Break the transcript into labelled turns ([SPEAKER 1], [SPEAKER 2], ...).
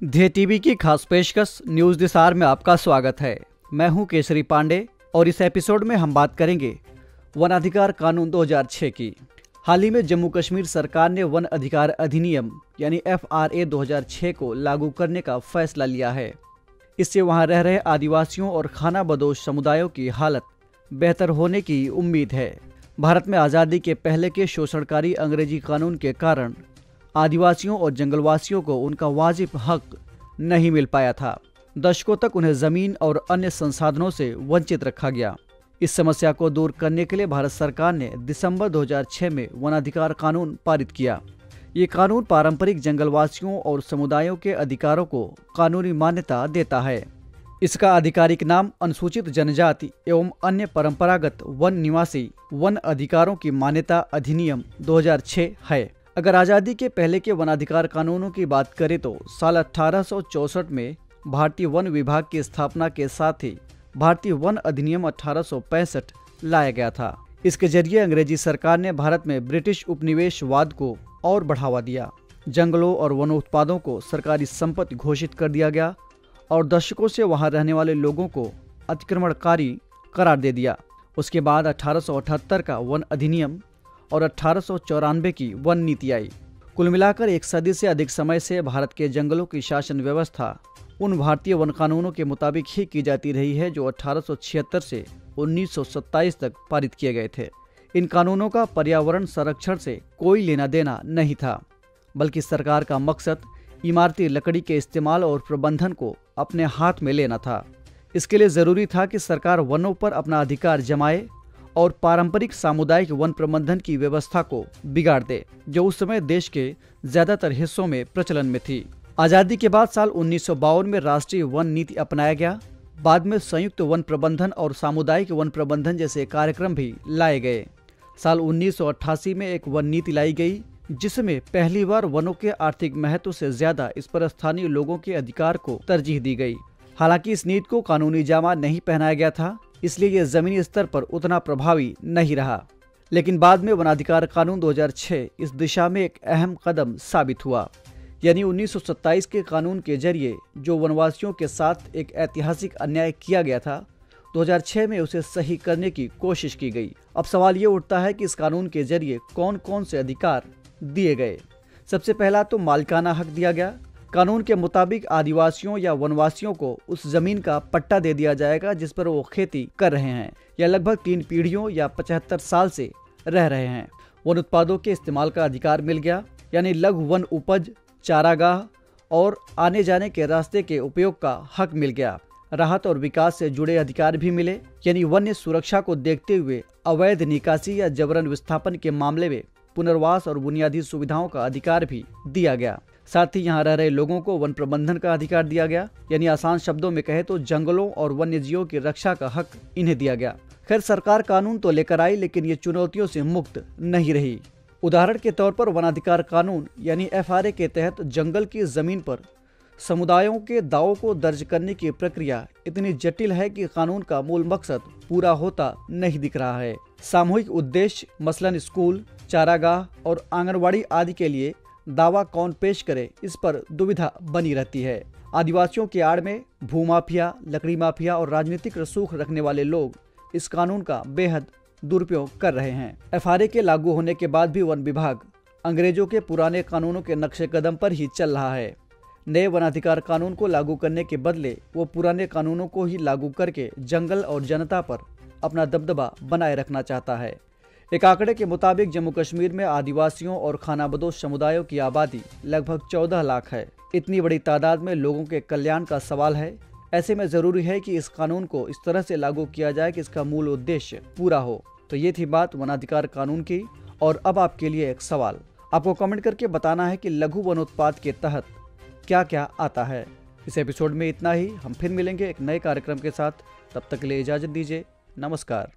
[SPEAKER 1] धे टीवी की खास पेशकश न्यूज दिसार में आपका स्वागत है। मैं हूं केसरी पांडे और इस एपिसोड में हम बात करेंगे वन अधिकार कानून 2006 की। हाल ही में जम्मू कश्मीर सरकार ने वन अधिकार अधिनियम यानी FRA 2006 को लागू करने का फैसला लिया है। इससे वहां रह रहे आदिवासियों और खानाबदोश समुदायों की हालत बेहतर होने की उम्मीद है। भारत में आज़ादी के पहले के शोषणकारी अंग्रेजी कानून के कारण आदिवासियों और जंगलवासियों को उनका वाजिब हक नहीं मिल पाया था। दशकों तक उन्हें जमीन और अन्य संसाधनों से वंचित रखा गया। इस समस्या को दूर करने के लिए भारत सरकार ने दिसंबर 2006 में वन अधिकार कानून पारित किया। ये कानून पारंपरिक जंगलवासियों और समुदायों के अधिकारों को कानूनी मान्यता देता है। इसका आधिकारिक नाम अनुसूचित जनजाति एवं अन्य परंपरागत वन निवासी वन अधिकारों की मान्यता अधिनियम 2006 है। अगर आज़ादी के पहले के वनाधिकार कानूनों की बात करें तो साल 1864 में भारतीय वन विभाग की स्थापना के साथ ही भारतीय वन अधिनियम 1865 लाया गया था। इसके जरिए अंग्रेजी सरकार ने भारत में ब्रिटिश उपनिवेशवाद को और बढ़ावा दिया। जंगलों और वनोत्पादों को सरकारी संपत्ति घोषित कर दिया गया और दशकों से वहां रहने वाले लोगों को अतिक्रमणकारी करार दे दिया। उसके बाद 1878 का वन अधिनियम और 1894 की वन नीति आई। कुल मिलाकर एक सदी से अधिक समय से भारत के जंगलों की शासन व्यवस्था उन भारतीय वन कानूनों के मुताबिक ही की जाती रही है जो 1876 से 1927 तक पारित किए गए थे। इन कानूनों का पर्यावरण संरक्षण से कोई लेना देना नहीं था, बल्कि सरकार का मकसद इमारती लकड़ी के इस्तेमाल और प्रबंधन को अपने हाथ में लेना था। इसके लिए जरूरी था कि सरकार वनों पर अपना अधिकार जमाए और पारंपरिक सामुदायिक वन प्रबंधन की व्यवस्था को बिगाड़ दे, जो उस समय देश के ज्यादातर हिस्सों में प्रचलन में थी। आजादी के बाद साल 1952 में राष्ट्रीय वन नीति अपनाया गया। बाद में संयुक्त वन प्रबंधन और सामुदायिक वन प्रबंधन जैसे कार्यक्रम भी लाए गए। साल 1988 में एक वन नीति लाई गई, जिसमें पहली बार वनों के आर्थिक महत्व से ज्यादा इस पर स्थानीय लोगों के अधिकार को तरजीह दी गई। हालांकि इस नीति को कानूनी जामा नहीं पहनाया गया था, इसलिए यह जमीनी स्तर पर उतना प्रभावी नहीं रहा। लेकिन बाद में वनाधिकार कानून 2006 इस दिशा में एक अहम कदम साबित हुआ। यानी 1927 के कानून के जरिए जो वनवासियों के साथ एक ऐतिहासिक अन्याय किया गया था, 2006 में उसे सही करने की कोशिश की गई। अब सवाल ये उठता है कि इस कानून के जरिए कौन कौन से अधिकार दिए गए। सबसे पहला तो मालिकाना हक दिया गया। कानून के मुताबिक आदिवासियों या वनवासियों को उस जमीन का पट्टा दे दिया जाएगा जिस पर वो खेती कर रहे हैं या लगभग 3 पीढ़ियों या 75 साल से रह रहे हैं। वन उत्पादों के इस्तेमाल का अधिकार मिल गया, यानी लघु वन उपज, चारागाह और आने जाने के रास्ते के उपयोग का हक मिल गया। राहत और विकास से जुड़े अधिकार भी मिले, यानी वन्य सुरक्षा को देखते हुए अवैध निकासी या जबरन विस्थापन के मामले में पुनर्वास और बुनियादी सुविधाओं का अधिकार भी दिया गया। साथ ही यहाँ रह रहे लोगों को वन प्रबंधन का अधिकार दिया गया, यानी आसान शब्दों में कहे तो जंगलों और वन्य जीवों की रक्षा का हक इन्हें दिया गया। खैर, सरकार कानून तो लेकर आई, लेकिन ये चुनौतियों से मुक्त नहीं रही। उदाहरण के तौर पर वनाधिकार कानून यानी FRA के तहत जंगल की जमीन पर समुदायों के दावों को दर्ज करने की प्रक्रिया इतनी जटिल है कि कानून का मूल मकसद पूरा होता नहीं दिख रहा है। सामूहिक उद्देश्य मसलन स्कूल, चारागाह और आंगनबाड़ी आदि के लिए दावा कौन पेश करे, इस पर दुविधा बनी रहती है। आदिवासियों की आड़ में भूमाफिया, लकड़ी माफिया और राजनीतिक रसूख रखने वाले लोग इस कानून का बेहद दुरुपयोग कर रहे हैं। FRA के लागू होने के बाद भी वन विभाग अंग्रेजों के पुराने कानूनों के नक्शे कदम पर ही चल रहा है। नए वनाधिकार कानून को लागू करने के बदले वो पुराने कानूनों को ही लागू करके जंगल और जनता पर अपना दबदबा बनाए रखना चाहता है। एक आंकड़े के मुताबिक जम्मू कश्मीर में आदिवासियों और खानाबदोश समुदायों की आबादी लगभग 14 लाख है। इतनी बड़ी तादाद में लोगों के कल्याण का सवाल है। ऐसे में जरूरी है कि इस कानून को इस तरह से लागू किया जाए कि इसका मूल उद्देश्य पूरा हो। तो ये थी बात वनाधिकार कानून की। और अब आपके लिए एक सवाल, आपको कमेंट करके बताना है कि लघु वनोत्पाद के तहत क्या क्या आता है। इस एपिसोड में इतना ही। हम फिर मिलेंगे एक नए कार्यक्रम के साथ। तब तक के लिए इजाजत दीजिए। नमस्कार।